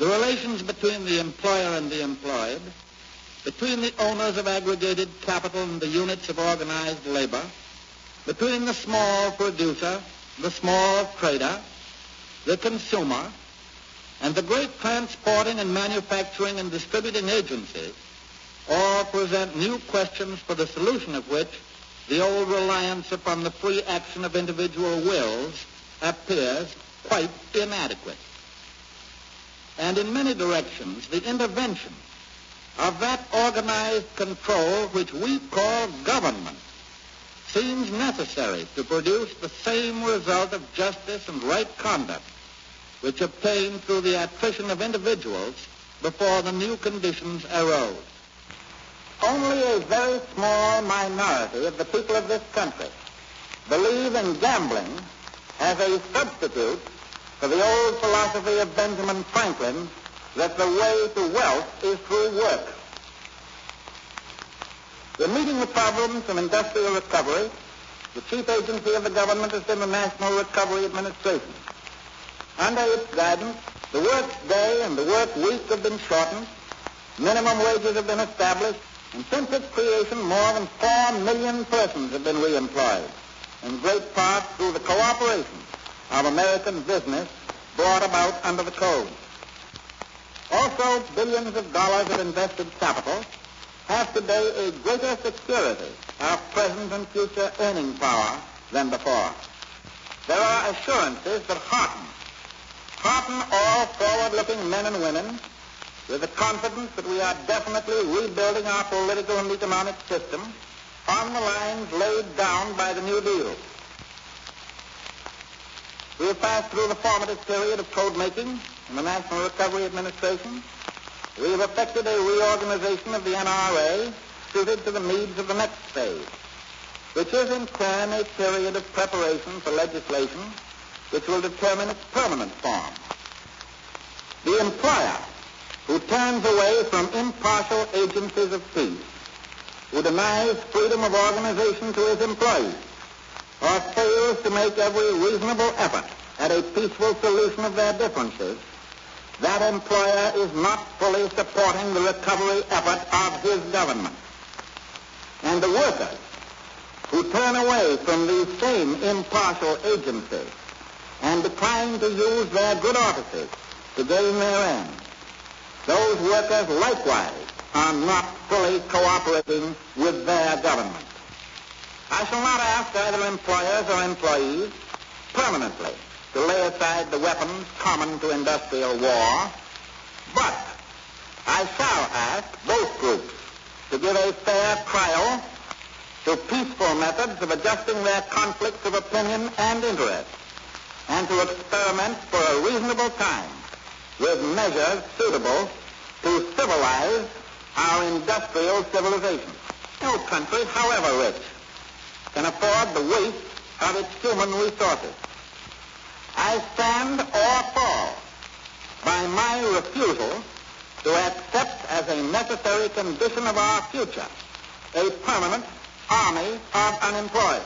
the relations between the employer and the employed, between the owners of aggregated capital and the units of organized labor, between the small producer, the small trader, the consumer, and the great transporting and manufacturing and distributing agencies, all present new questions for the solution of which the old reliance upon the free action of individual wills appears quite inadequate. And in many directions, the intervention of that organized control which we call government seems necessary to produce the same result of justice and right conduct which obtained through the attrition of individuals before the new conditions arose. Only a very small minority of the people of this country believe in gambling as a substitute for the old philosophy of Benjamin Franklin that the way to wealth is through work. In meeting the problems of industrial recovery, the chief agency of the government has been the National Recovery Administration. Under its guidance, the work day and the work week have been shortened, minimum wages have been established, and since its creation, more than 4 million persons have been reemployed, in great part through the cooperation of American business brought about under the Code. Also, billions of dollars of invested capital have today a greater security of present and future earning power than before. There are assurances that hearten all forward-looking men and women with the confidence that we are definitely rebuilding our political and economic system on the lines laid down by the New Deal. We have passed through the formative period of code making in the National Recovery Administration. We have effected a reorganization of the NRA suited to the needs of the next phase, which is in turn a period of preparation for legislation which will determine its permanent form. The employer who turns away from impartial agencies of peace, who denies freedom of organization to his employees, or fails to make every reasonable effort at a peaceful solution of their differences, that employer is not fully supporting the recovery effort of his government. And the workers who turn away from these same impartial agencies and decline to use their good offices to gain their ends, those workers likewise are not fully cooperating with their government. I shall not ask either employers or employees permanently to lay aside the weapons common to industrial war, but I shall ask both groups to give a fair trial to peaceful methods of adjusting their conflicts of opinion and interest, and to experiment for a reasonable time with measures suitable to civilize our industrial civilization. No country, however rich, can afford the waste of its human resources. I stand or fall by my refusal to accept as a necessary condition of our future a permanent army of unemployed.